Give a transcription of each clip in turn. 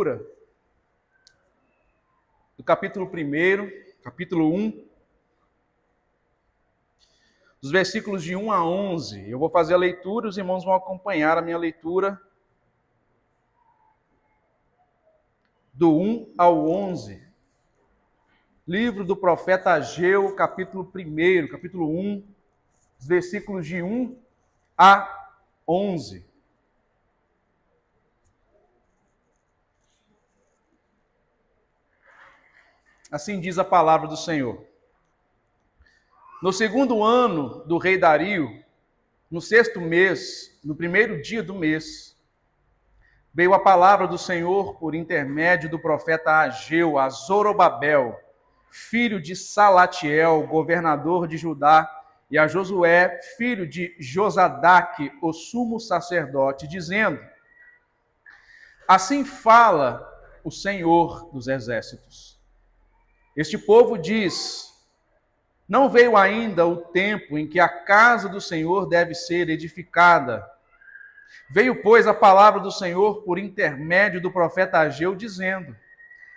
Do capítulo 1, capítulo 1, dos versículos de 1 a 11. Eu vou fazer a leitura, os irmãos vão acompanhar a minha leitura do 1 ao 11. Livro do profeta Ageu, capítulo 1, capítulo 1, os versículos de 1 a 11. Assim diz a palavra do Senhor. No segundo ano do rei Dario, no sexto mês, no primeiro dia do mês, veio a palavra do Senhor por intermédio do profeta Ageu a Zorobabel, filho de Salatiel, governador de Judá, e a Josué, filho de Josadaque, o sumo sacerdote, dizendo: Assim fala o Senhor dos exércitos. Este povo diz: Não veio ainda o tempo em que a casa do Senhor deve ser edificada. Veio, pois, a palavra do Senhor por intermédio do profeta Ageu, dizendo: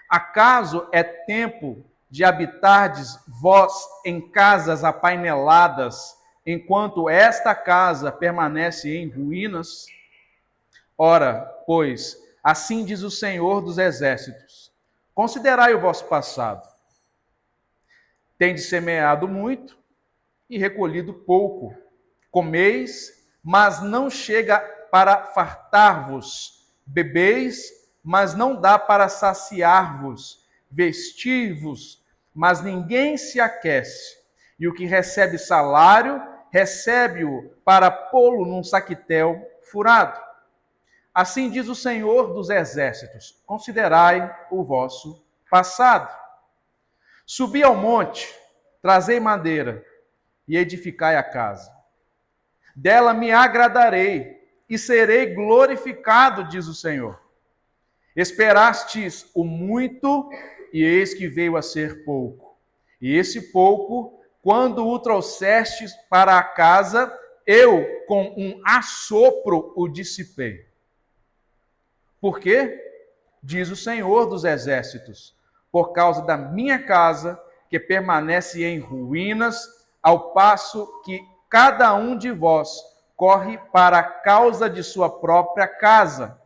Acaso é tempo de habitardes vós em casas apaineladas, enquanto esta casa permanece em ruínas? Ora, pois, assim diz o Senhor dos exércitos: Considerai o vosso passado. Tendes semeado muito e recolhido pouco. Comeis, mas não chega para fartar-vos. Bebeis, mas não dá para saciar-vos. Vestir-vos, mas ninguém se aquece. E o que recebe salário, recebe-o para pô-lo num saquitel furado. Assim diz o Senhor dos exércitos: Considerai o vosso passado. Subi ao monte, trazei madeira e edificai a casa. Dela me agradarei e serei glorificado, diz o Senhor. Esperastes o muito, e eis que veio a ser pouco. E esse pouco, quando o trouxestes para a casa, eu com um assopro o dissipei. Por quê? Diz o Senhor dos exércitos: por causa da minha casa, que permanece em ruínas, ao passo que cada um de vós corre para a causa de sua própria casa.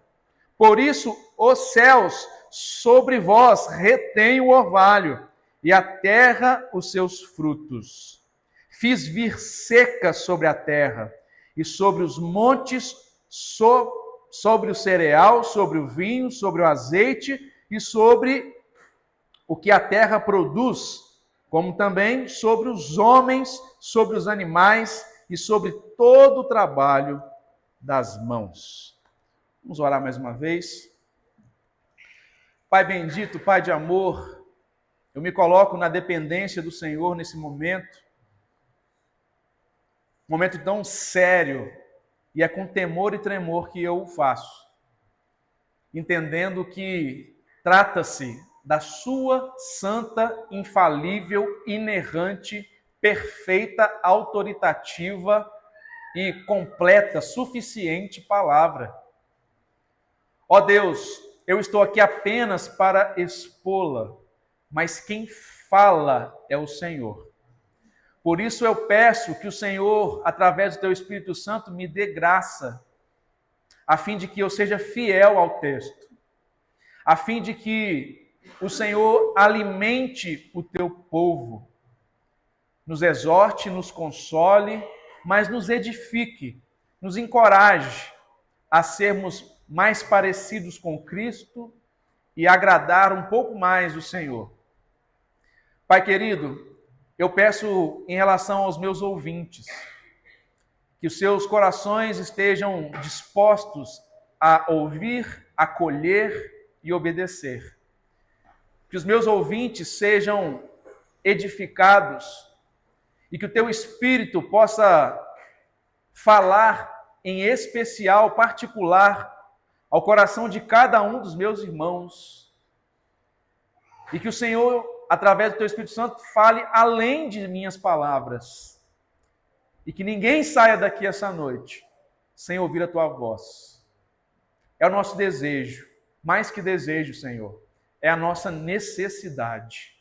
Por isso, os céus sobre vós retêm o orvalho, e a terra os seus frutos. Fiz vir seca sobre a terra, e sobre os montes, sobre o cereal, sobre o vinho, sobre o azeite, e sobre o que a terra produz, como também sobre os homens, sobre os animais e sobre todo o trabalho das mãos. Vamos orar mais uma vez. Pai bendito, Pai de amor, eu me coloco na dependência do Senhor nesse momento tão sério, e é com temor e tremor que eu o faço, entendendo que trata-se da sua santa, infalível, inerrante, perfeita, autoritativa e completa, suficiente palavra. Ó Deus, eu estou aqui apenas para expô-la, mas quem fala é o Senhor. Por isso eu peço que o Senhor, através do teu Espírito Santo, me dê graça, a fim de que eu seja fiel ao texto, a fim de que o Senhor alimente o teu povo, nos exorte, nos console, mas nos edifique, nos encoraje a sermos mais parecidos com Cristo e agradar um pouco mais o Senhor. Pai querido, eu peço em relação aos meus ouvintes, que os seus corações estejam dispostos a ouvir, acolher e obedecer. Que os meus ouvintes sejam edificados e que o teu Espírito possa falar em especial, particular, ao coração de cada um dos meus irmãos. E que o Senhor, através do teu Espírito Santo, fale além de minhas palavras. E que ninguém saia daqui essa noite sem ouvir a tua voz. É o nosso desejo, mais que desejo, Senhor, é a nossa necessidade.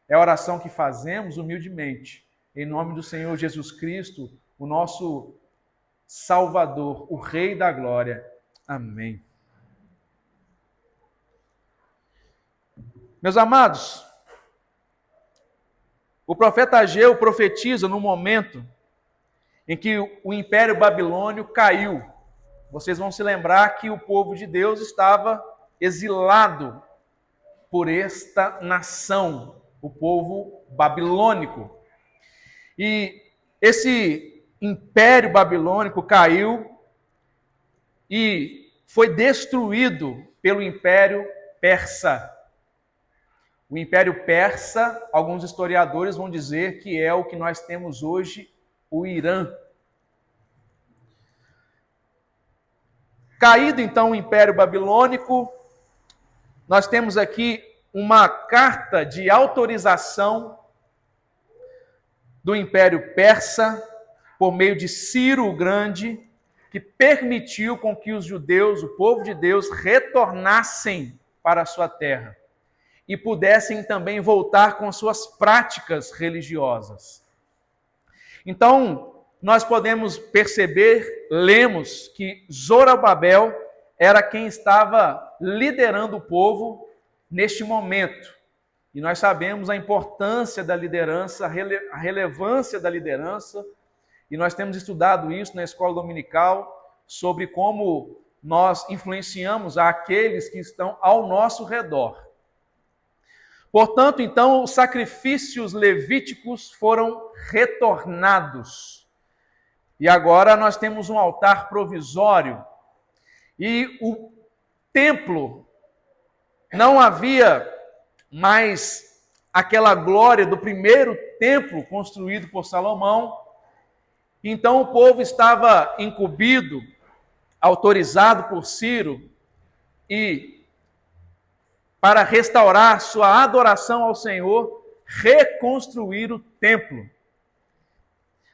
É a oração que fazemos humildemente, em nome do Senhor Jesus Cristo, o nosso Salvador, o Rei da Glória. Amém. Meus amados, o profeta Ageu profetiza no momento em que o Império Babilônio caiu. Vocês vão se lembrar que o povo de Deus estava exilado por esta nação, o povo babilônico. E esse Império Babilônico caiu e foi destruído pelo Império Persa. O Império Persa, alguns historiadores vão dizer que é o que nós temos hoje, o Irã. Caído então o Império Babilônico, nós temos aqui uma carta de autorização do Império Persa, por meio de Ciro o Grande, que permitiu com que os judeus, o povo de Deus, retornassem para a sua terra e pudessem também voltar com suas práticas religiosas. Então, nós podemos perceber, lemos, que Zorobabel era quem estava liderando o povo neste momento. E nós sabemos a importância da liderança, a relevância da liderança, e nós temos estudado isso na escola dominical, sobre como nós influenciamos aqueles que estão ao nosso redor. Portanto, então, os sacrifícios levíticos foram retornados. E agora nós temos um altar provisório. E o templo, não havia mais aquela glória do primeiro templo construído por Salomão. Então o povo estava incumbido, autorizado por Ciro, e para restaurar sua adoração ao Senhor, reconstruir o templo.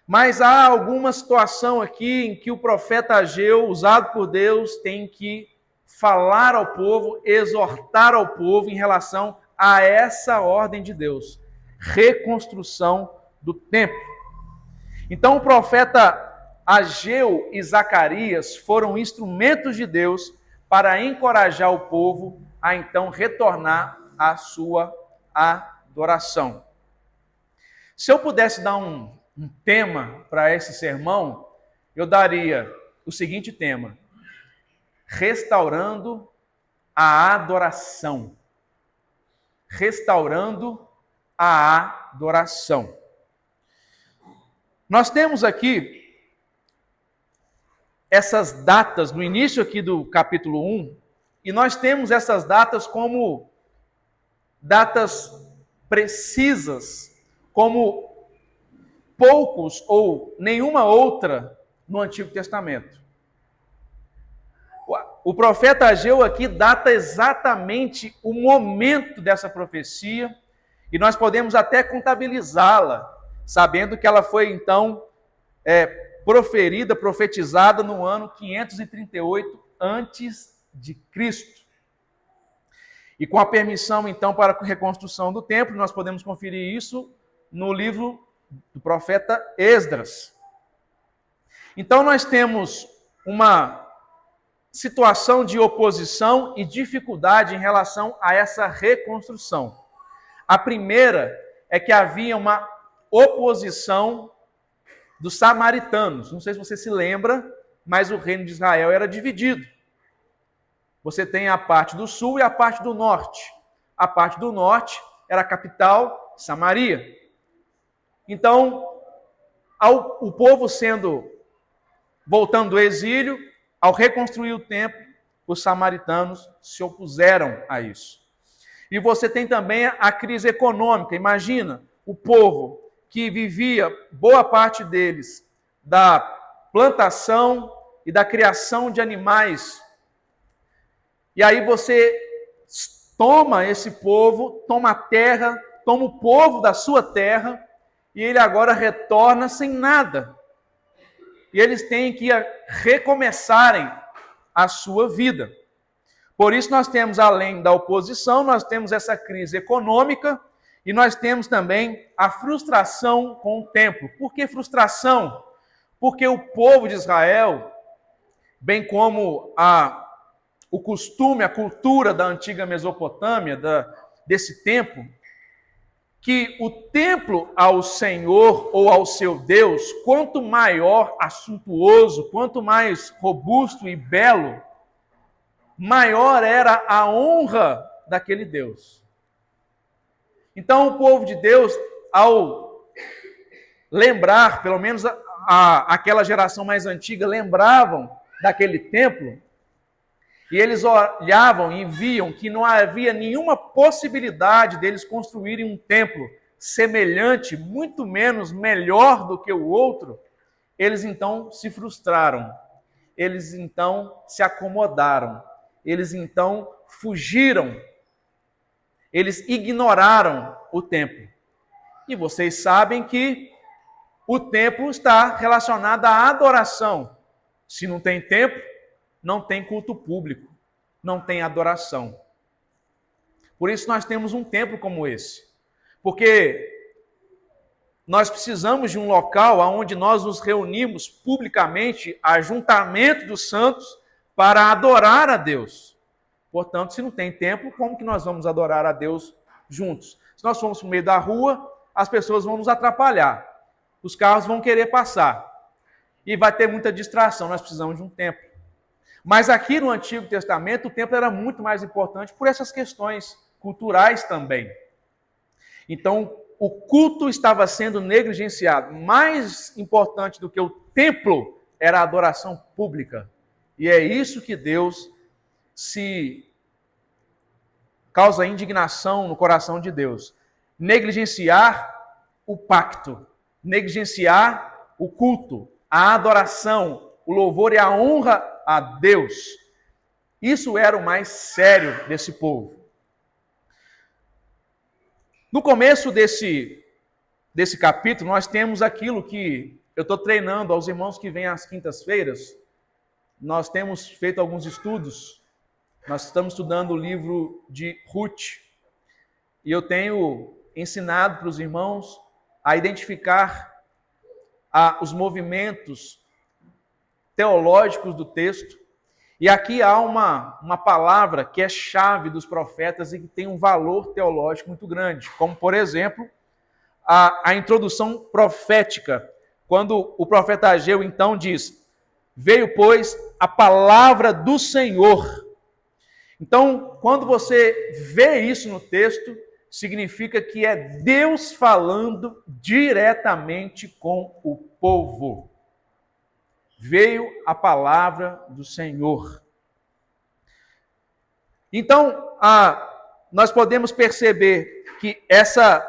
Mas há alguma situação aqui em que o profeta Ageu, usado por Deus, tem que falar ao povo, exortar ao povo em relação a essa ordem de Deus, reconstrução do templo. Então o profeta Ageu e Zacarias foram instrumentos de Deus para encorajar o povo a então retornar à sua adoração. Se eu pudesse dar um tema para esse sermão, eu daria o seguinte tema: restaurando a adoração. Restaurando a adoração. Nós temos aqui essas datas no início aqui do capítulo 1, e nós temos essas datas como datas precisas, como poucos ou nenhuma outra no Antigo Testamento. O profeta Ageu aqui data exatamente o momento dessa profecia, e nós podemos até contabilizá-la, sabendo que ela foi então proferida, profetizada no ano 538 antes de Cristo. E com a permissão então para a reconstrução do templo, nós podemos conferir isso no livro do profeta Esdras. Então nós temos uma situação de oposição e dificuldade em relação a essa reconstrução. A primeira é que havia uma oposição dos samaritanos. Não sei se você se lembra, mas o reino de Israel era dividido. Você tem a parte do sul e a parte do norte. A parte do norte era a capital, Samaria. Então, o povo voltando do exílio, ao reconstruir o templo, os samaritanos se opuseram a isso. E você tem também a crise econômica. Imagina o povo que vivia, boa parte deles, da plantação e da criação de animais. E aí você toma esse povo, toma a terra, toma o povo da sua terra, e ele agora retorna sem nada. E eles têm que recomeçarem a sua vida. Por isso nós temos, além da oposição, nós temos essa crise econômica e nós temos também a frustração com o templo. Por que frustração? Porque o povo de Israel, bem como o costume, a cultura da antiga Mesopotâmia, desse tempo, que o templo ao Senhor ou ao seu Deus, quanto maior, assuntuoso, quanto mais robusto e belo, maior era a honra daquele Deus. Então o povo de Deus, ao lembrar, pelo menos aquela geração mais antiga, lembravam daquele templo, e eles olhavam e viam que não havia nenhuma possibilidade deles construírem um templo semelhante, muito menos melhor do que o outro, eles então se frustraram, eles então se acomodaram, eles então fugiram, eles ignoraram o templo. E vocês sabem que o templo está relacionado à adoração. Se não tem templo, não tem culto público, não tem adoração. Por isso nós temos um templo como esse. Porque nós precisamos de um local onde nós nos reunimos publicamente, ajuntamento dos santos, para adorar a Deus. Portanto, se não tem templo, como que nós vamos adorar a Deus juntos? Se nós formos no meio da rua, as pessoas vão nos atrapalhar. Os carros vão querer passar. E vai ter muita distração, nós precisamos de um templo. Mas aqui no Antigo Testamento, o templo era muito mais importante por essas questões culturais também. Então, o culto estava sendo negligenciado. Mais importante do que o templo era a adoração pública. E é isso que Deus causa indignação no coração de Deus. Negligenciar o pacto, negligenciar o culto, a adoração, o louvor e a honra a Deus. Isso era o mais sério desse povo. No começo desse capítulo, nós temos aquilo que eu estou treinando aos irmãos que vêm às quintas-feiras. Nós temos feito alguns estudos. Nós estamos estudando o livro de Ruth. E eu tenho ensinado para os irmãos a identificar os movimentos teológicos do texto. E aqui há uma palavra que é chave dos profetas e que tem um valor teológico muito grande, como, por exemplo, a introdução profética, quando o profeta Ageu, então, diz: veio, pois, a palavra do Senhor. Então, quando você vê isso no texto, significa que é Deus falando diretamente com o povo. Veio a palavra do Senhor. Então, nós podemos perceber que essa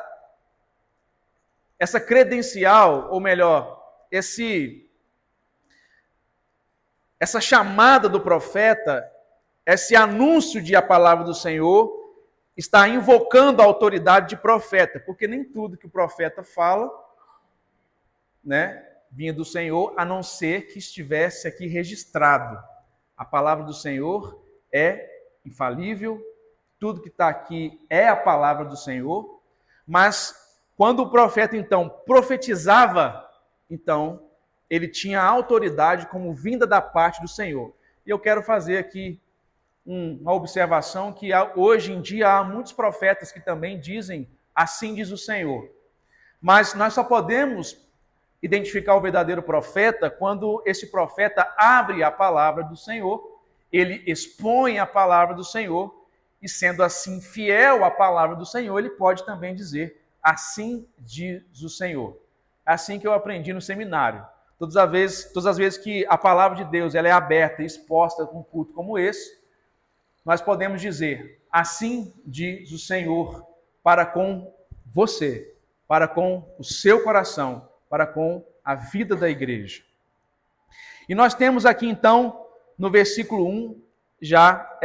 credencial, ou melhor, essa chamada do profeta, esse anúncio de a palavra do Senhor, está invocando a autoridade de profeta, porque nem tudo que o profeta fala, vinha do Senhor, a não ser que estivesse aqui registrado. A palavra do Senhor é infalível, tudo que está aqui é a palavra do Senhor, mas quando o profeta, então, profetizava, então, ele tinha autoridade como vinda da parte do Senhor. E eu quero fazer aqui uma observação que hoje em dia há muitos profetas que também dizem, assim diz o Senhor. Mas nós só podemos identificar o verdadeiro profeta quando esse profeta abre a palavra do Senhor, ele expõe a palavra do Senhor, e sendo assim fiel à palavra do Senhor, ele pode também dizer, assim diz o Senhor. É assim que eu aprendi no seminário. Todas as vezes que a palavra de Deus ela é aberta e exposta com um culto como esse, nós podemos dizer, assim diz o Senhor, para com você, para com o seu coração, para com a vida da igreja. E nós temos aqui então, no versículo 1, já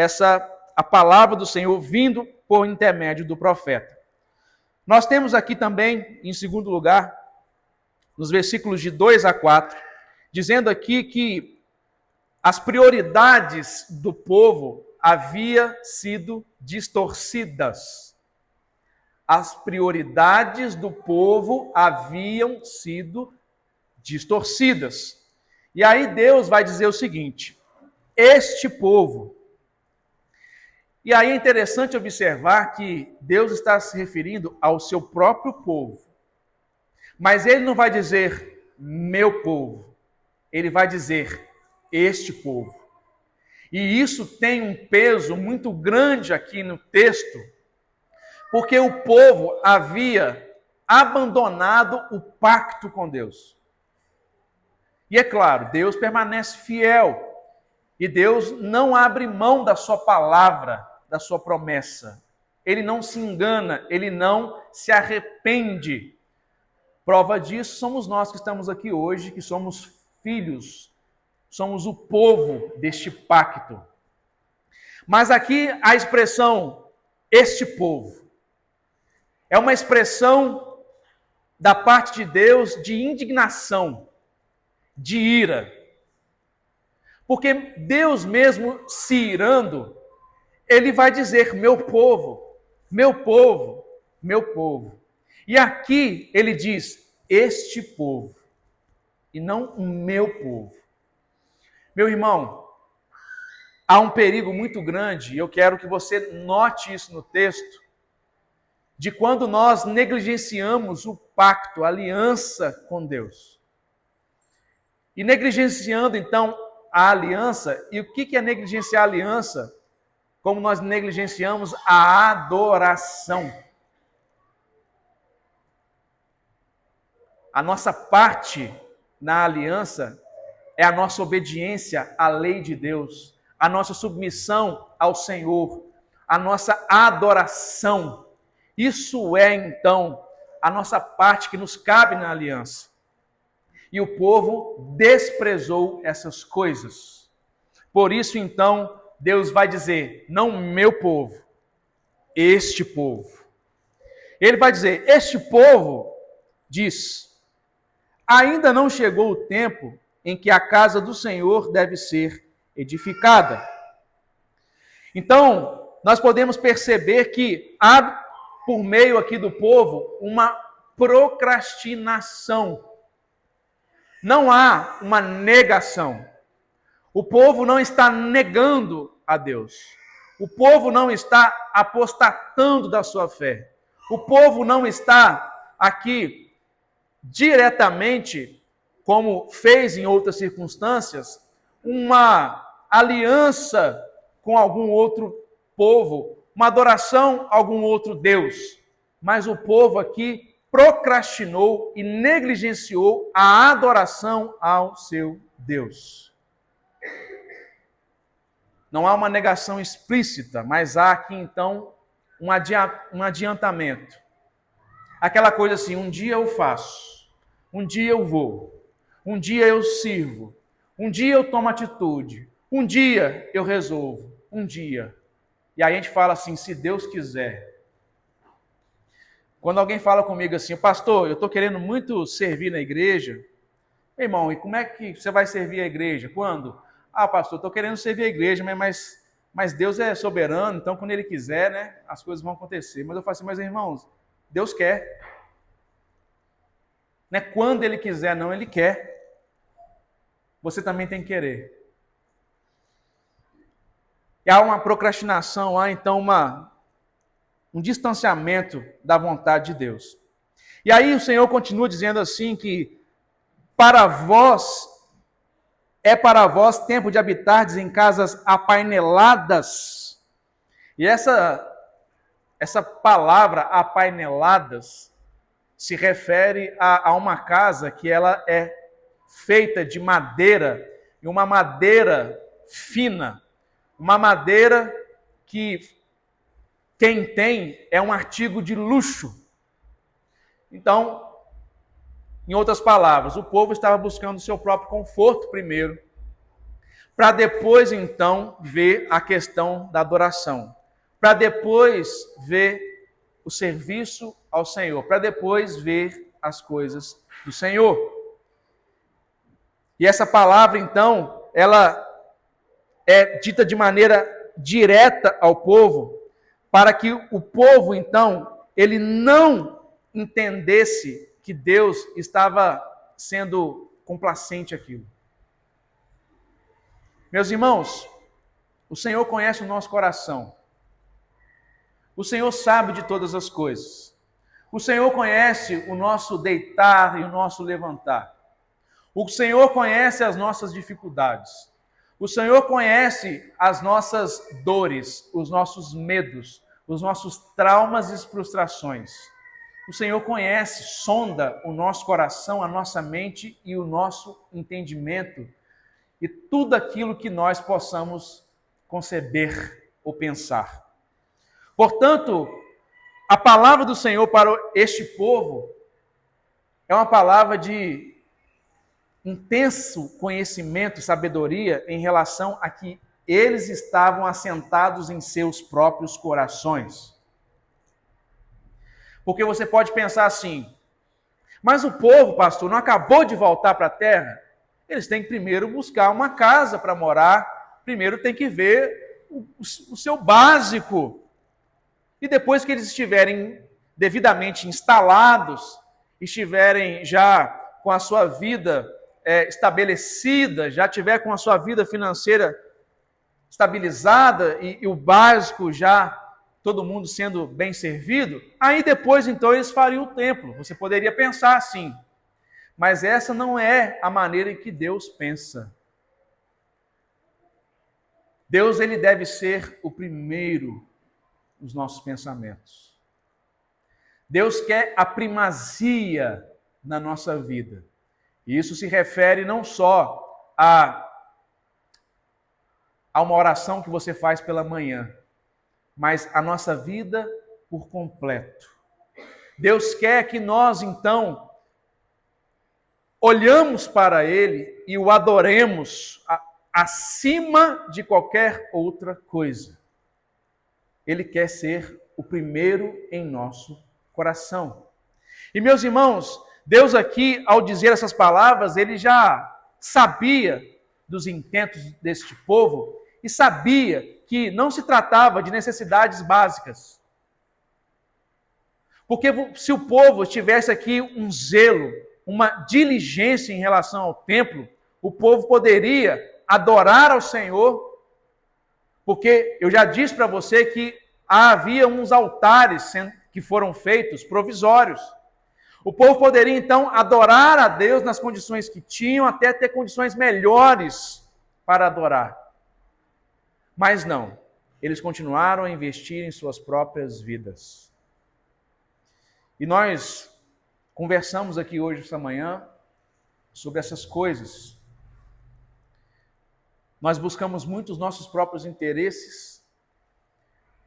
a palavra do Senhor vindo por intermédio do profeta. Nós temos aqui também, em segundo lugar, nos versículos de 2 a 4, dizendo aqui que as prioridades do povo havia sido distorcidas. As prioridades do povo haviam sido distorcidas. E aí Deus vai dizer o seguinte: este povo. E aí é interessante observar que Deus está se referindo ao seu próprio povo. Mas ele não vai dizer meu povo. Ele vai dizer este povo. E isso tem um peso muito grande aqui no texto, porque o povo havia abandonado o pacto com Deus. E é claro, Deus permanece fiel. E Deus não abre mão da sua palavra, da sua promessa. Ele não se engana, ele não se arrepende. Prova disso somos nós que estamos aqui hoje, que somos filhos, somos o povo deste pacto. Mas aqui a expressão este povo é uma expressão da parte de Deus de indignação, de ira. Porque Deus mesmo se irando, ele vai dizer meu povo, meu povo, meu povo. E aqui ele diz este povo, e não o meu povo. Meu irmão, há um perigo muito grande, e eu quero que você note isso no texto, de quando nós negligenciamos o pacto, a aliança com Deus. E negligenciando, então, a aliança, e o que é negligenciar a aliança? Como nós negligenciamos a adoração. A nossa parte na aliança é a nossa obediência à lei de Deus, a nossa submissão ao Senhor, a nossa adoração. Isso é, então, a nossa parte que nos cabe na aliança. E o povo desprezou essas coisas. Por isso, então, Deus vai dizer, não meu povo, este povo. Ele vai dizer, este povo diz, ainda não chegou o tempo em que a casa do Senhor deve ser edificada. Então, nós podemos perceber que há, por meio aqui do povo, uma procrastinação. Não há uma negação. O povo não está negando a Deus. O povo não está apostatando da sua fé. O povo não está aqui diretamente, como fez em outras circunstâncias, uma aliança com algum outro povo, uma adoração a algum outro Deus. Mas o povo aqui procrastinou e negligenciou a adoração ao seu Deus. Não há uma negação explícita, mas há aqui então um adiantamento. Aquela coisa assim, um dia eu faço, um dia eu vou, um dia eu sirvo, um dia eu tomo atitude, um dia eu resolvo, um dia. E aí a gente fala assim, se Deus quiser. Quando alguém fala comigo assim, pastor, eu estou querendo muito servir na igreja. Irmão, e como é que você vai servir a igreja? Quando? Ah, pastor, estou querendo servir a igreja, mas Deus é soberano, então quando Ele quiser, né, as coisas vão acontecer. Mas eu falo assim, mas irmãos, Deus quer. Não é quando Ele quiser, não, Ele quer. Você também tem que querer. E há uma procrastinação, há então um distanciamento da vontade de Deus. E aí o Senhor continua dizendo assim que para vós tempo de habitardes em casas apaineladas. E essa palavra apaineladas se refere a uma casa que ela é feita de madeira, e uma madeira fina, uma madeira que quem tem é um artigo de luxo. Então, em outras palavras, o povo estava buscando o seu próprio conforto primeiro, para depois, então, ver a questão da adoração, para depois ver o serviço ao Senhor, para depois ver as coisas do Senhor. E essa palavra, então, ela é dita de maneira direta ao povo, para que o povo, então, ele não entendesse que Deus estava sendo complacente àquilo. Meus irmãos, o Senhor conhece o nosso coração. O Senhor sabe de todas as coisas. O Senhor conhece o nosso deitar e o nosso levantar. O Senhor conhece as nossas dificuldades. O Senhor conhece as nossas dores, os nossos medos, os nossos traumas e frustrações. O Senhor conhece, sonda o nosso coração, a nossa mente e o nosso entendimento e tudo aquilo que nós possamos conceber ou pensar. Portanto, a palavra do Senhor para este povo é uma palavra de intenso conhecimento e sabedoria em relação a que eles estavam assentados em seus próprios corações. Porque você pode pensar assim, mas o povo, pastor, não acabou de voltar para a terra? Eles têm que primeiro buscar uma casa para morar, primeiro tem que ver o seu básico. E depois que eles estiverem devidamente instalados, estiverem já com a sua vida estabelecida, já tiver com a sua vida financeira estabilizada e o básico já todo mundo sendo bem servido, aí depois então eles fariam o templo. Você poderia pensar assim, mas essa não é a maneira em que Deus pensa. Deus, ele deve ser o primeiro nos nossos pensamentos. Deus quer a primazia na nossa vida. E isso se refere não só a uma oração que você faz pela manhã, mas a nossa vida por completo. Deus quer que nós, então, olhamos para Ele e o adoremos acima de qualquer outra coisa. Ele quer ser o primeiro em nosso coração. E, meus irmãos, Deus aqui, ao dizer essas palavras, Ele já sabia dos intentos deste povo e sabia que não se tratava de necessidades básicas. Porque se o povo tivesse aqui um zelo, uma diligência em relação ao templo, o povo poderia adorar ao Senhor, porque eu já disse para você que havia uns altares que foram feitos provisórios. O povo poderia então adorar a Deus nas condições que tinham, até ter condições melhores para adorar. Mas não, eles continuaram a investir em suas próprias vidas. E nós conversamos aqui hoje, esta manhã, sobre essas coisas. Nós buscamos muito os nossos próprios interesses.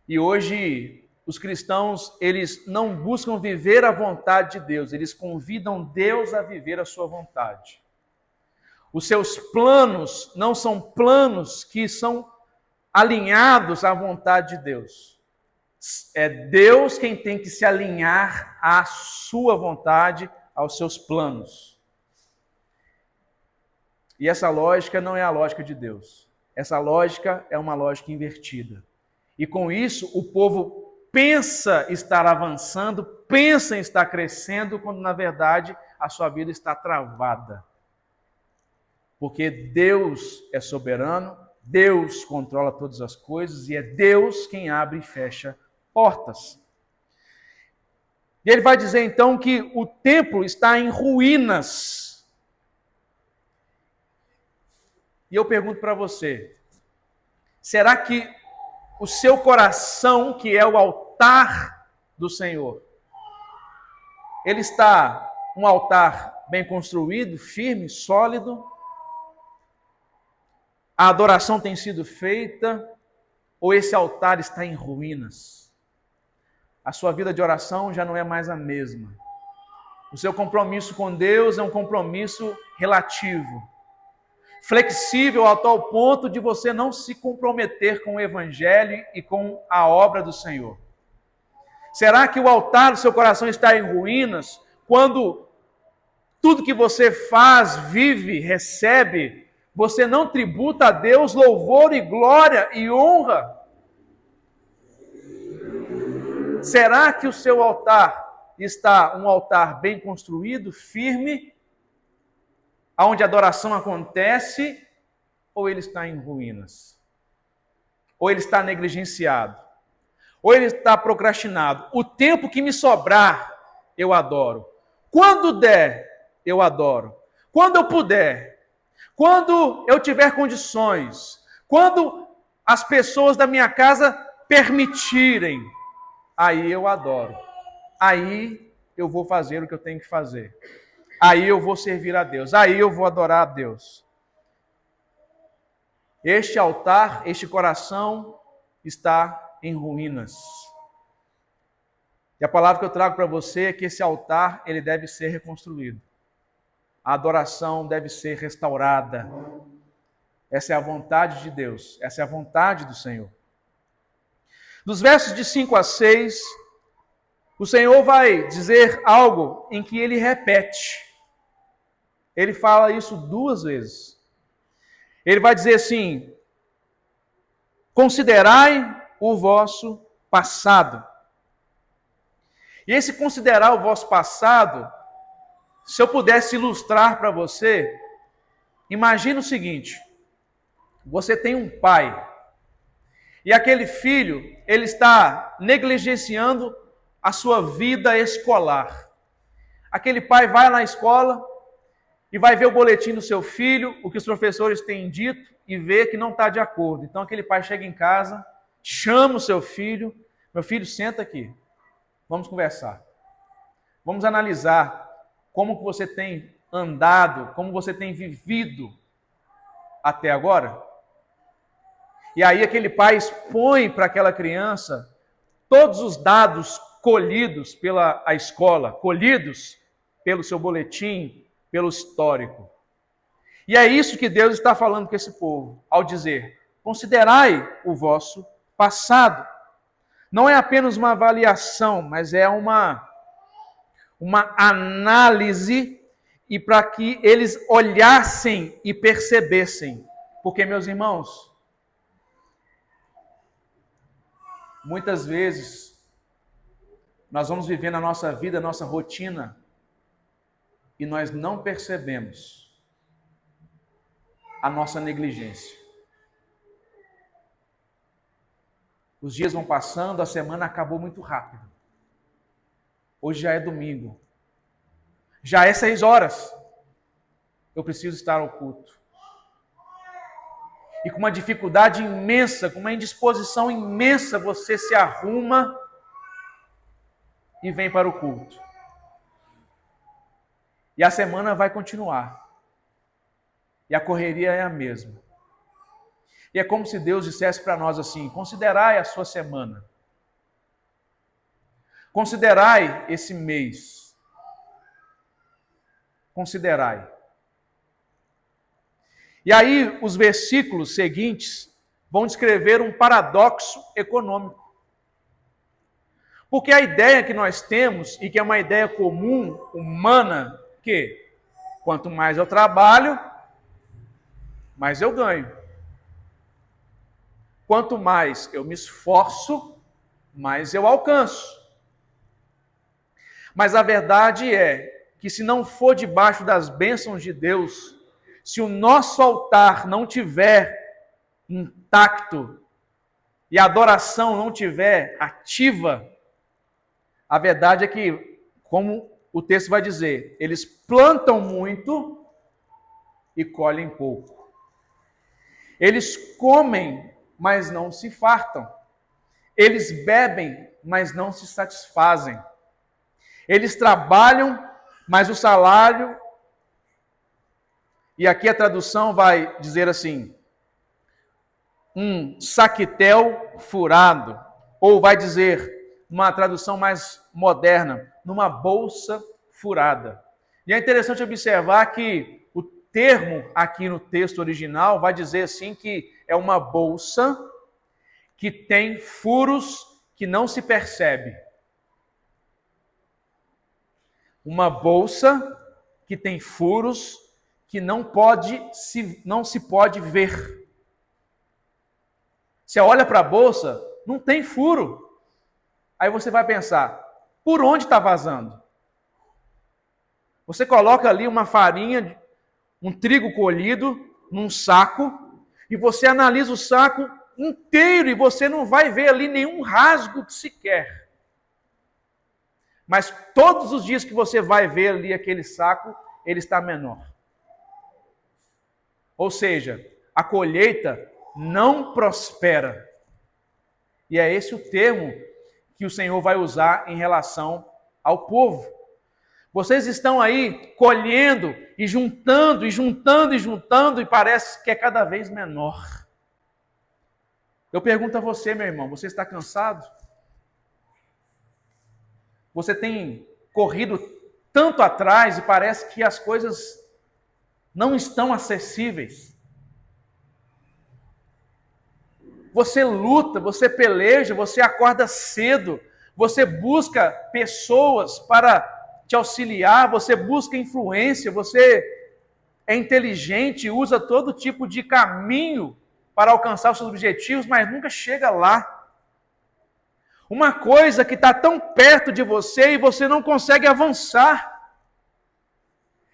E hoje, os cristãos, eles não buscam viver a vontade de Deus, eles convidam Deus a viver a sua vontade. Os seus planos não são planos que são alinhados à vontade de Deus. É Deus quem tem que se alinhar à sua vontade, aos seus planos. E essa lógica não é a lógica de Deus. Essa lógica é uma lógica invertida. E com isso, o povo pensa estar avançando, pensa em estar crescendo, quando na verdade a sua vida está travada. Porque Deus é soberano, Deus controla todas as coisas e é Deus quem abre e fecha portas. E ele vai dizer então que o templo está em ruínas. E eu pergunto para você, será que o seu coração, que é o altar do Senhor, ele está um altar bem construído, firme, sólido? A adoração tem sido feita ou esse altar está em ruínas? A sua vida de oração já não é mais a mesma. O seu compromisso com Deus é um compromisso relativo, flexível a tal ponto de você não se comprometer com o Evangelho e com a obra do Senhor. Será que o altar do seu coração está em ruínas quando tudo que você faz, vive, recebe, você não tributa a Deus louvor e glória e honra, Será que o seu altar está um altar bem construído, firme, onde a adoração acontece, ou ele está em ruínas? Ou ele está negligenciado? Ou ele está procrastinado? O tempo que me sobrar, eu adoro. Quando der, eu adoro. Quando eu puder, quando eu tiver condições, quando as pessoas da minha casa permitirem, aí eu adoro. Aí eu vou fazer o que eu tenho que fazer. Aí eu vou servir a Deus. Aí eu vou adorar a Deus. Este altar, este coração está em ruínas. E a palavra que eu trago para você é que esse altar, ele deve ser reconstruído. A adoração deve ser restaurada. Essa é a vontade de Deus. Essa é a vontade do Senhor. Dos versos de 5 a 6, o Senhor vai dizer algo em que ele repete. Ele fala isso 2 vezes. Ele vai dizer assim: considerai o vosso passado. E esse considerar o vosso passado, se eu pudesse ilustrar para você, imagine o seguinte: você tem um pai, e aquele filho, ele está negligenciando a sua vida escolar. Aquele pai vai na escola e vai ver o boletim do seu filho, o que os professores têm dito, e vê que não está de acordo. Então aquele pai chega em casa, chama o seu filho: meu filho, senta aqui, vamos conversar. Vamos analisar como que você tem andado, como você tem vivido até agora. E aí aquele pai expõe para aquela criança todos os dados colhidos pela escola, colhidos pelo seu boletim, pelo histórico. E é isso que Deus está falando com esse povo, ao dizer: considerai o vosso passado. Não é apenas uma avaliação, mas é uma análise, e para que eles olhassem e percebessem. Porque, meus irmãos, muitas vezes nós vamos viver na nossa vida, a nossa rotina, e nós não percebemos a nossa negligência. Os dias vão passando, a semana acabou muito rápido. Hoje já é domingo. Já é 6 horas. Eu preciso estar ao culto. E com uma dificuldade imensa, com uma indisposição imensa, você se arruma e vem para o culto. E a semana vai continuar. E a correria é a mesma. E é como se Deus dissesse para nós assim: considerai a sua semana. Considerai esse mês. Considerai. E aí os versículos seguintes vão descrever um paradoxo econômico. Porque a ideia que nós temos, e que é uma ideia comum, humana, que quanto mais eu trabalho, mais eu ganho. Quanto mais eu me esforço, mais eu alcanço. Mas a verdade é que se não for debaixo das bênçãos de Deus, se o nosso altar não tiver intacto e a adoração não tiver ativa, a verdade é que, como o texto vai dizer, eles plantam muito e colhem pouco. Eles comem, mas não se fartam. Eles bebem, mas não se satisfazem. Eles trabalham, mas o salário... E aqui a tradução vai dizer assim: um saquitel furado. Ou vai dizer, uma tradução mais moderna, numa bolsa furada. E é interessante observar que o termo aqui no texto original vai dizer assim que é uma bolsa que tem furos que não se percebe. Uma bolsa que tem furos que não se pode ver. Você olha para a bolsa, não tem furo. Aí você vai pensar, por onde está vazando? Você coloca ali uma farinha, um trigo colhido num saco, e você analisa o saco inteiro e você não vai ver ali nenhum rasgo sequer. Mas todos os dias que você vai ver ali aquele saco, ele está menor. Ou seja, a colheita não prospera. E é esse o termo que o Senhor vai usar em relação ao povo. Vocês estão aí colhendo e juntando, e juntando, e juntando, e parece que é cada vez menor. Eu pergunto a você, meu irmão, você está cansado? Você tem corrido tanto atrás e parece que as coisas não estão acessíveis. Você luta, você peleja, você acorda cedo, você busca pessoas para te auxiliar, você busca influência, você é inteligente, usa todo tipo de caminho para alcançar os seus objetivos, mas nunca chega lá. Uma coisa que está tão perto de você e você não consegue avançar.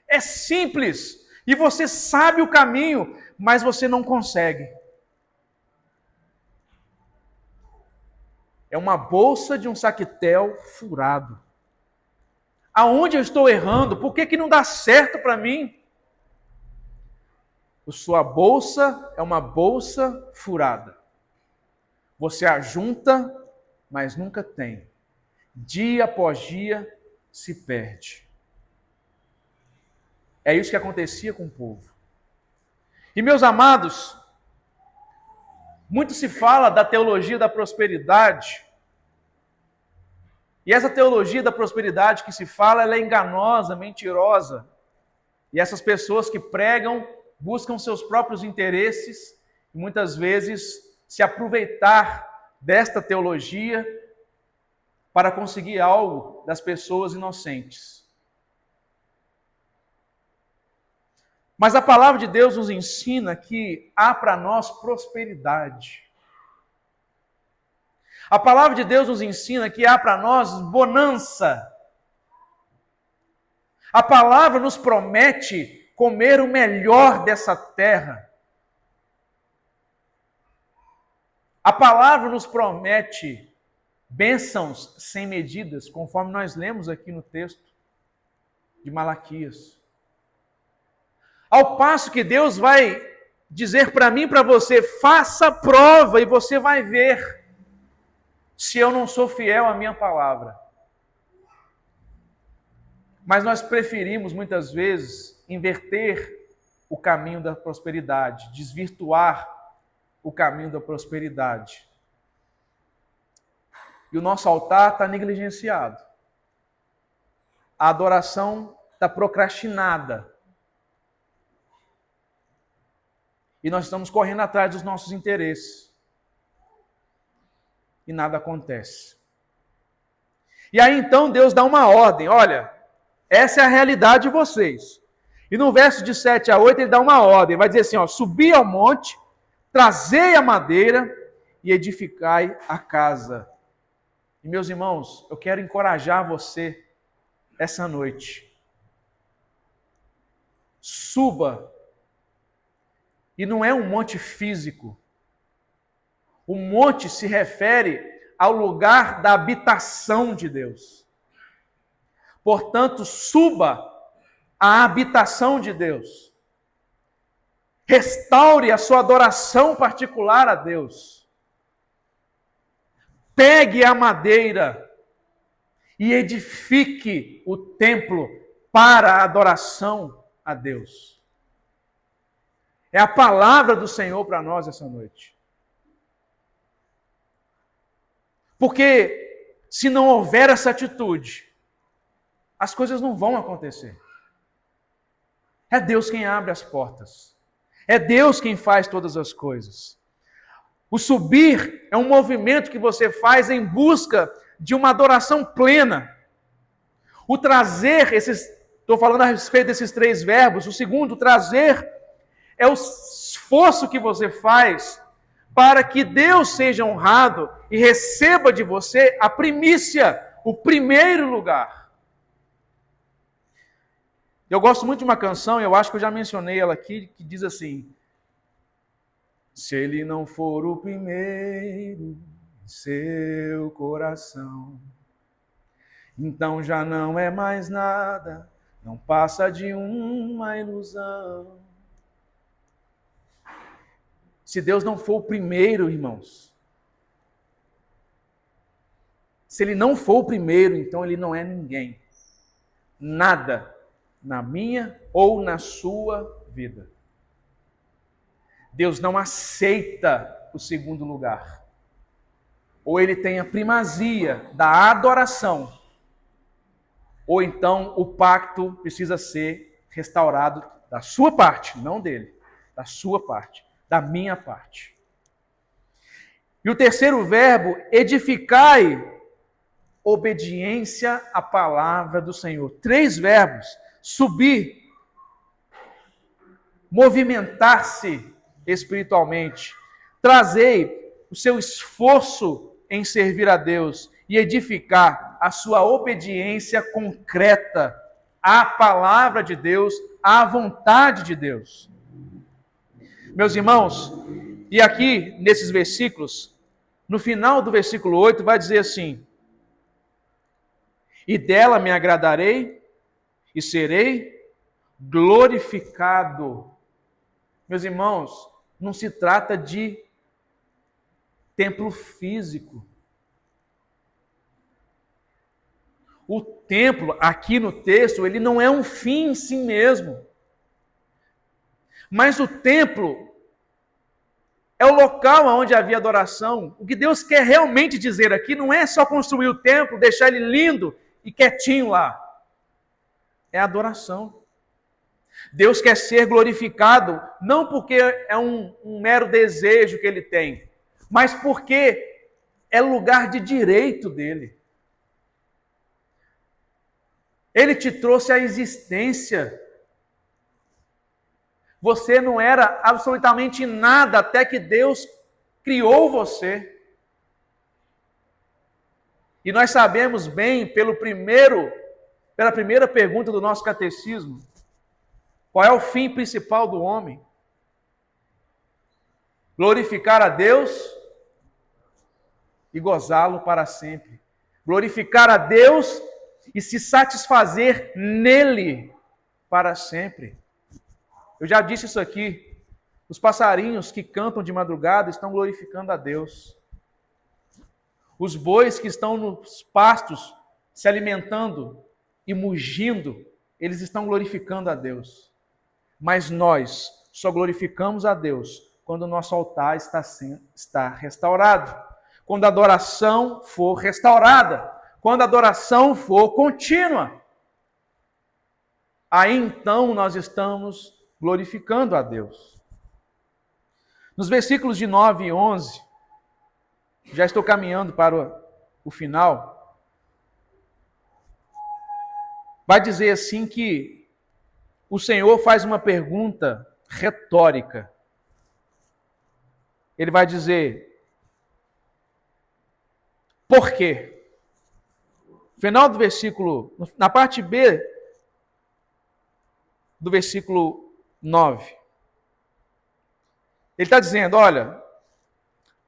É simples, e você sabe o caminho, mas você não consegue. É uma bolsa de um saquetel furado. Aonde eu estou errando? Por que não dá certo para mim? A sua bolsa é uma bolsa furada. Você ajunta, mas nunca tem. Dia após dia se perde. É isso que acontecia com o povo. E meus amados, muito se fala da teologia da prosperidade. E essa teologia da prosperidade que se fala, ela é enganosa, mentirosa. E essas pessoas que pregam, buscam seus próprios interesses e muitas vezes se aproveitar desta teologia para conseguir algo das pessoas inocentes. Mas a palavra de Deus nos ensina que há para nós prosperidade. A palavra de Deus nos ensina que há para nós bonança. A palavra nos promete comer o melhor dessa terra. A palavra nos promete bênçãos sem medidas, conforme nós lemos aqui no texto de Malaquias. Ao passo que Deus vai dizer para mim e para você, faça prova e você vai ver se eu não sou fiel à minha palavra. Mas nós preferimos muitas vezes inverter o caminho da prosperidade, desvirtuar o caminho da prosperidade. E o nosso altar está negligenciado. A adoração está procrastinada. E nós estamos correndo atrás dos nossos interesses. E nada acontece. E aí então Deus dá uma ordem, olha, essa é a realidade de vocês. E no verso de 7 a 8 ele dá uma ordem, vai dizer assim, ó, subi ao monte, trazei a madeira e edificai a casa. E meus irmãos, eu quero encorajar você essa noite. Suba. E não é um monte físico. O monte se refere ao lugar da habitação de Deus. Portanto, suba à habitação de Deus. Restaure a sua adoração particular a Deus. Pegue a madeira e edifique o templo para a adoração a Deus. É a palavra do Senhor para nós essa noite. Porque se não houver essa atitude, as coisas não vão acontecer. É Deus quem abre as portas. É Deus quem faz todas as coisas. O subir é um movimento que você faz em busca de uma adoração plena. O trazer, estou falando a respeito desses 3 verbos. O segundo, trazer, é o esforço que você faz para que Deus seja honrado e receba de você a primícia, o primeiro lugar. Eu gosto muito de uma canção, eu acho que eu já mencionei ela aqui, que diz assim: se ele não for o primeiro em seu coração, então já não é mais nada, não passa de uma ilusão. Se Deus não for o primeiro, irmãos, se ele não for o primeiro, então ele não é ninguém. Nada na minha ou na sua vida. Deus não aceita o segundo lugar. Ou ele tem a primazia da adoração, ou então o pacto precisa ser restaurado da sua parte, não dele, da sua parte, da minha parte. E o terceiro verbo, edificai, obediência à palavra do Senhor. 3 verbos: subir, movimentar-se espiritualmente, trazei o seu esforço em servir a Deus e edificar a sua obediência concreta à palavra de Deus, à vontade de Deus. Meus irmãos, e aqui nesses versículos, no final do versículo 8 vai dizer assim: e dela me agradarei e serei glorificado. Meus irmãos, não se trata de templo físico. O templo, aqui no texto, ele não é um fim em si mesmo. Mas o templo é o local onde havia adoração. O que Deus quer realmente dizer aqui não é só construir o templo, deixar ele lindo e quietinho lá. É adoração. Deus quer ser glorificado, não porque é um mero desejo que ele tem, mas porque é lugar de direito dele. Ele te trouxe à existência. Você não era absolutamente nada até que Deus criou você. E nós sabemos bem, pela primeira pergunta do nosso catecismo, qual é o fim principal do homem? Glorificar a Deus e gozá-lo para sempre. Glorificar a Deus e se satisfazer nele para sempre. Eu já disse isso aqui. Os passarinhos que cantam de madrugada estão glorificando a Deus. Os bois que estão nos pastos se alimentando e mugindo, eles estão glorificando a Deus. Mas nós só glorificamos a Deus quando o nosso altar está restaurado. Quando a adoração for restaurada. Quando a adoração for contínua. Aí então nós estamos glorificando a Deus. Nos versículos de 9 e 11, já estou caminhando para o final, vai dizer assim que o Senhor faz uma pergunta retórica. Ele vai dizer: por quê? Final do versículo, na parte B do versículo 9. Ele está dizendo: olha,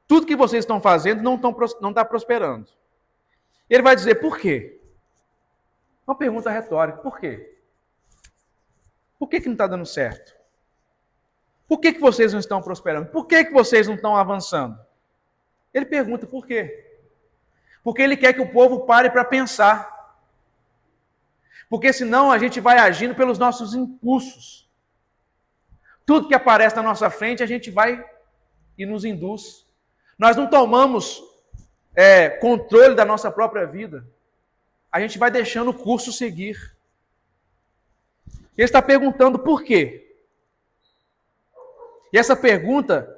tudo que vocês estão fazendo não está prosperando. Ele vai dizer por quê? Uma pergunta retórica: por quê? Por que não está dando certo? Por que vocês não estão prosperando? Por que vocês não estão avançando? Ele pergunta por quê? Porque ele quer que o povo pare para pensar. Porque senão a gente vai agindo pelos nossos impulsos. Tudo que aparece na nossa frente a gente vai e nos induz. Nós não tomamos controle da nossa própria vida. A gente vai deixando o curso seguir. Ele está perguntando por quê? E essa pergunta,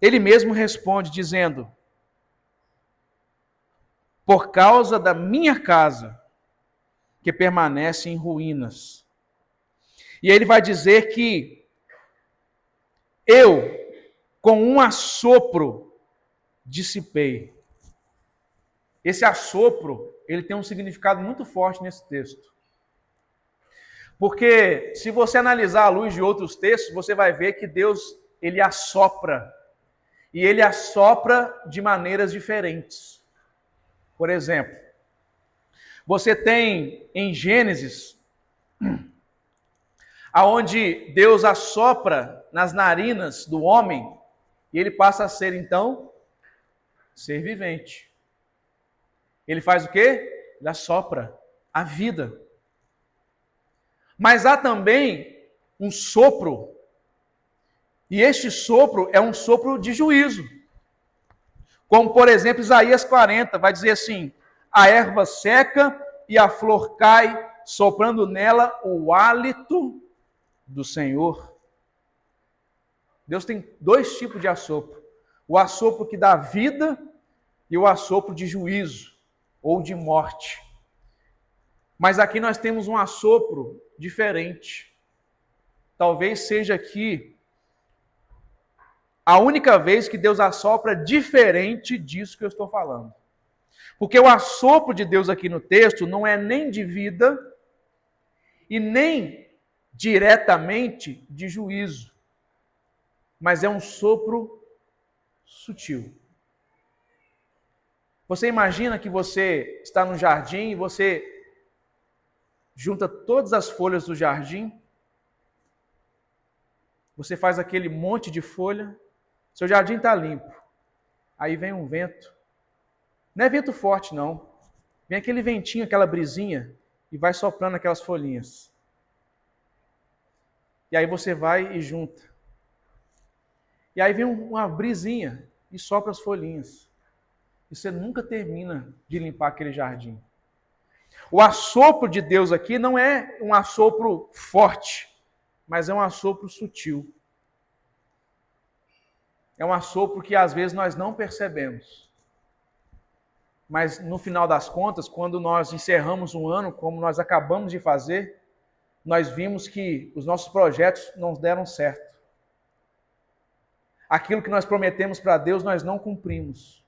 ele mesmo responde dizendo: por causa da minha casa, que permanece em ruínas. E ele vai dizer que eu com um assopro dissipei. Esse assopro, ele tem um significado muito forte nesse texto. Porque se você analisar à luz de outros textos, você vai ver que Deus, ele assopra. E ele assopra de maneiras diferentes. Por exemplo, você tem em Gênesis, aonde Deus assopra nas narinas do homem, e ele passa a ser, então, ser vivente. Ele faz o quê? Ele assopra a vida. Mas há também um sopro, e este sopro é um sopro de juízo. Como, por exemplo, Isaías 40, vai dizer assim: a erva seca e a flor cai, soprando nela o hálito do Senhor. Deus tem dois tipos de assopro: o assopro que dá vida e o assopro de juízo ou de morte. Mas aqui nós temos um assopro diferente. Talvez seja aqui a única vez que Deus assopra diferente disso que eu estou falando. Porque o assopro de Deus aqui no texto não é nem de vida e nem diretamente de juízo, mas é um sopro sutil. Você imagina que você está no jardim e você junta todas as folhas do jardim, você faz aquele monte de folha, seu jardim está limpo. Aí vem um vento. Não é vento forte, não. Vem aquele ventinho, aquela brisinha, e vai soprando aquelas folhinhas. E aí você vai e junta. E aí vem uma brisinha e sopra as folhinhas. E você nunca termina de limpar aquele jardim. O assopro de Deus aqui não é um assopro forte, mas é um assopro sutil. É um assopro que às vezes nós não percebemos. Mas no final das contas, quando nós encerramos um ano, como nós acabamos de fazer, nós vimos que os nossos projetos não deram certo. Aquilo que nós prometemos para Deus, nós não cumprimos.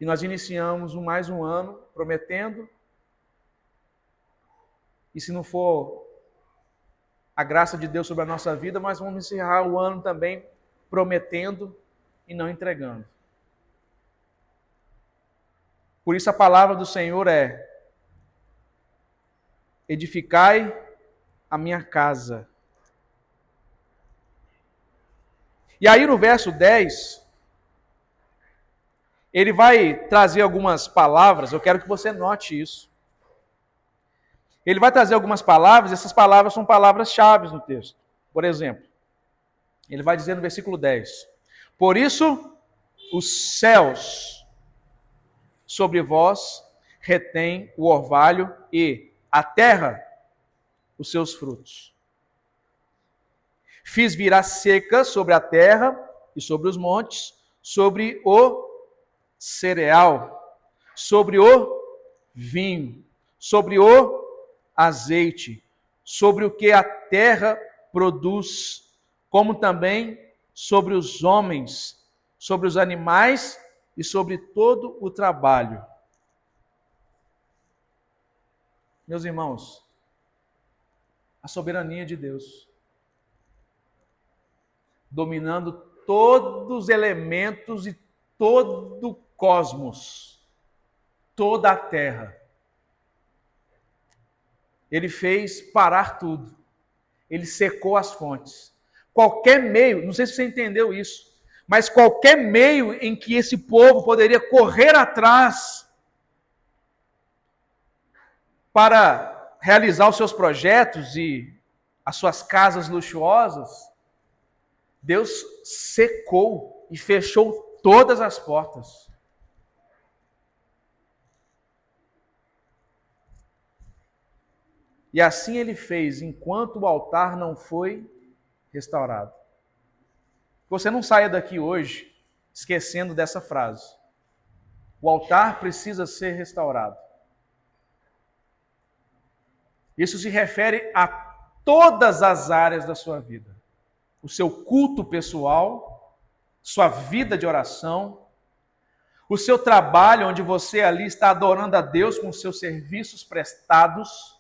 E nós iniciamos mais um ano prometendo, e se não for a graça de Deus sobre a nossa vida, nós vamos encerrar o ano também prometendo e não entregando. Por isso a palavra do Senhor é: edificai a minha casa. E aí no verso 10, ele vai trazer algumas palavras, eu quero que você note isso. Ele vai trazer algumas palavras, essas palavras são palavras-chave no texto. Por exemplo, ele vai dizer no versículo 10: por isso os céus sobre vós retêm o orvalho e a terra os seus frutos. Fiz vir a seca sobre a terra e sobre os montes, sobre o cereal, sobre o vinho, sobre o azeite, sobre o que a terra produz, como também sobre os homens, sobre os animais e sobre todo o trabalho. Meus irmãos, a soberania de Deus, dominando todos os elementos e todo o cosmos, toda a terra. Ele fez parar tudo. Ele secou as fontes. Qualquer meio, não sei se você entendeu isso, mas qualquer meio em que esse povo poderia correr atrás para realizar os seus projetos e as suas casas luxuosas, Deus secou e fechou todas as portas. E assim ele fez enquanto o altar não foi restaurado. Você não saia daqui hoje esquecendo dessa frase. O altar precisa ser restaurado. Isso se refere a todas as áreas da sua vida. O seu culto pessoal, sua vida de oração, o seu trabalho, onde você ali está adorando a Deus com seus serviços prestados,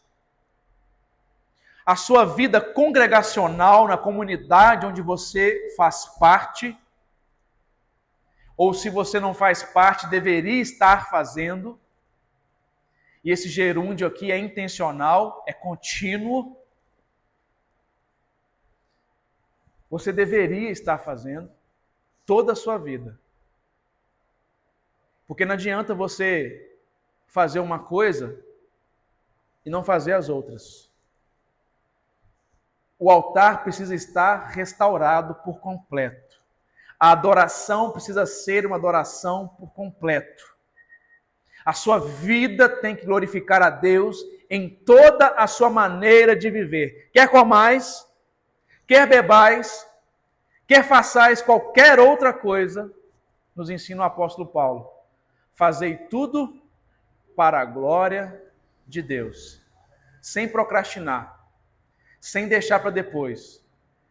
a sua vida congregacional na comunidade onde você faz parte, ou se você não faz parte, deveria estar fazendo. E esse gerúndio aqui é intencional, é contínuo. Você deveria estar fazendo toda a sua vida. Porque não adianta você fazer uma coisa e não fazer as outras. O altar precisa estar restaurado por completo. A adoração precisa ser uma adoração por completo. A sua vida tem que glorificar a Deus em toda a sua maneira de viver. Quer comais, quer bebais, quer façais qualquer outra coisa, nos ensina o apóstolo Paulo. Fazei tudo para a glória de Deus, sem procrastinar, sem deixar para depois,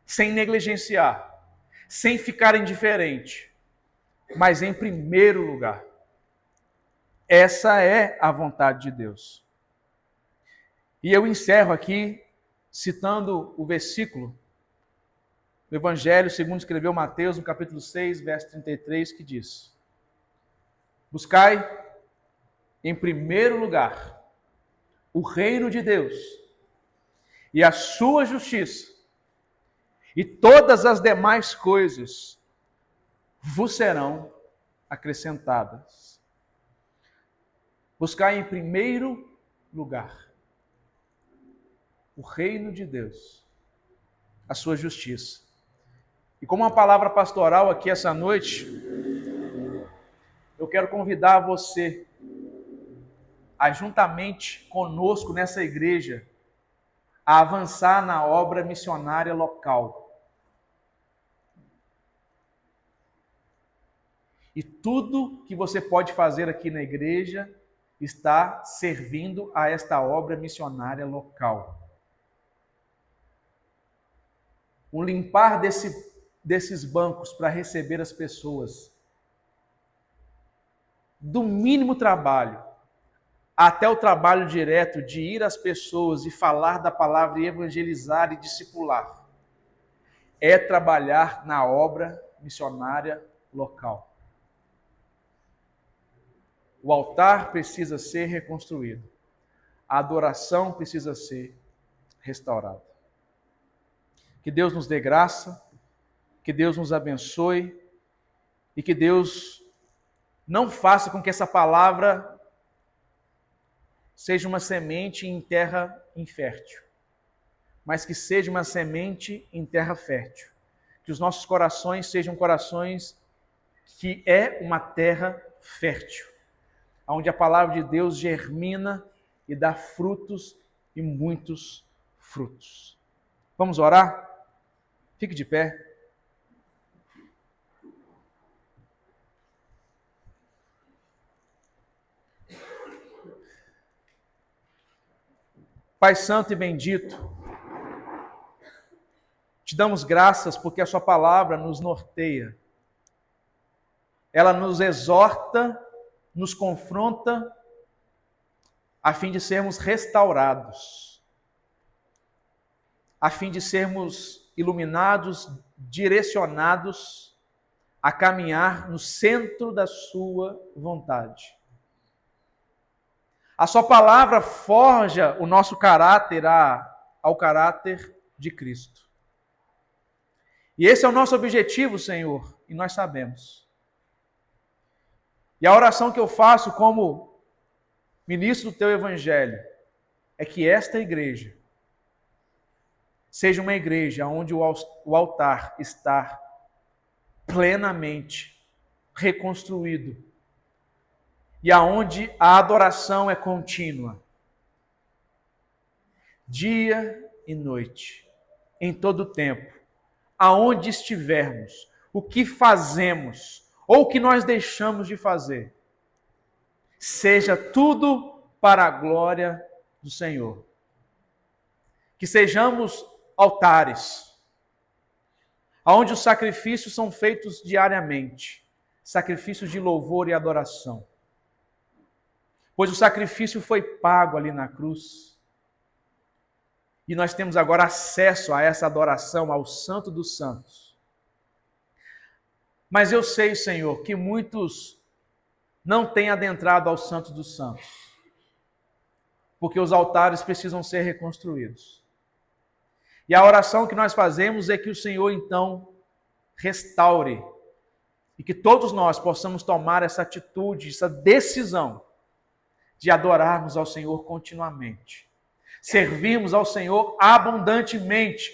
sem negligenciar, sem ficar indiferente, mas em primeiro lugar. Essa é a vontade de Deus. E eu encerro aqui citando o versículo do Evangelho segundo escreveu Mateus, no capítulo 6, verso 33, que diz: buscai em primeiro lugar o reino de Deus e a sua justiça, e todas as demais coisas vos serão acrescentadas. Buscai em primeiro lugar o reino de Deus, a sua justiça. E como uma palavra pastoral aqui essa noite, eu quero convidar você a, juntamente conosco nessa igreja, a avançar na obra missionária local. E tudo que você pode fazer aqui na igreja está servindo a esta obra missionária local. O limpar desses bancos para receber as pessoas, do mínimo trabalho até o trabalho direto de ir às pessoas e falar da palavra e evangelizar e discipular, é trabalhar na obra missionária local. O altar precisa ser reconstruído. A adoração precisa ser restaurada. Que Deus nos dê graça, que Deus nos abençoe e que Deus não faça com que essa palavra seja uma semente em terra infértil, mas que seja uma semente em terra fértil. Que os nossos corações sejam corações que é uma terra fértil, onde a palavra de Deus germina e dá frutos e muitos frutos. Vamos orar? Fique de pé. Pai Santo e bendito, te damos graças porque a sua palavra nos norteia. Ela nos exorta, nos confronta, a fim de sermos restaurados, a fim de sermos iluminados, direcionados a caminhar no centro da sua vontade. A sua palavra forja o nosso caráter ao caráter de Cristo. E esse é o nosso objetivo, Senhor, e nós sabemos. E a oração que eu faço como ministro do teu evangelho é que esta igreja seja uma igreja onde o altar está plenamente reconstruído e aonde a adoração é contínua, dia e noite, em todo o tempo, aonde estivermos, o que fazemos ou o que nós deixamos de fazer, seja tudo para a glória do Senhor. que sejamos altares, onde os sacrifícios são feitos diariamente, sacrifícios de louvor e adoração. Pois o sacrifício foi pago ali na cruz. E nós temos agora acesso a essa adoração, ao Santo dos Santos. Mas eu sei, Senhor, que muitos não têm adentrado ao Santo dos Santos, porque os altares precisam ser reconstruídos. E a oração que nós fazemos é que o Senhor, então, restaure e que todos nós possamos tomar essa atitude, essa decisão de adorarmos ao Senhor continuamente. Servirmos ao Senhor abundantemente.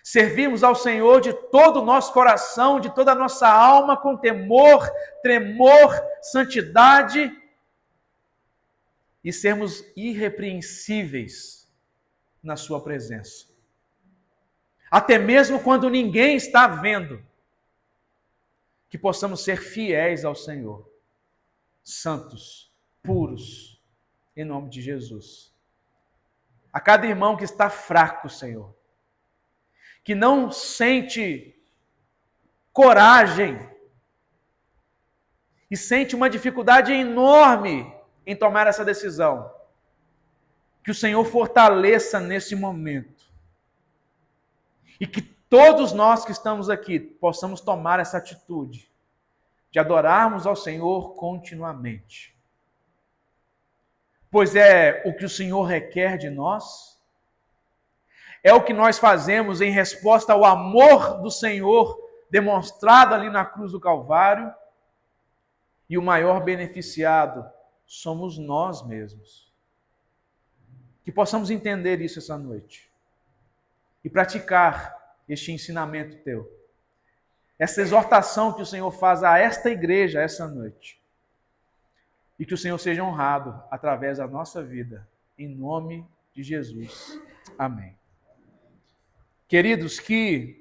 Servirmos ao Senhor de todo o nosso coração, de toda a nossa alma, com temor, tremor, santidade, e sermos irrepreensíveis na sua presença. Até mesmo quando ninguém está vendo, que possamos ser fiéis ao Senhor, santos, puros, em nome de Jesus. A cada irmão que está fraco, Senhor, que não sente coragem e sente uma dificuldade enorme em tomar essa decisão, que o Senhor fortaleça nesse momento e que todos nós que estamos aqui possamos tomar essa atitude de adorarmos ao Senhor continuamente. Pois é o que o Senhor requer de nós, é o que nós fazemos em resposta ao amor do Senhor demonstrado ali na cruz do Calvário, e o maior beneficiado somos nós mesmos. Que possamos entender isso essa noite e praticar este ensinamento teu, essa exortação que o Senhor faz a esta igreja essa noite. E que o Senhor seja honrado através da nossa vida. Em nome de Jesus. Amém. Queridos, que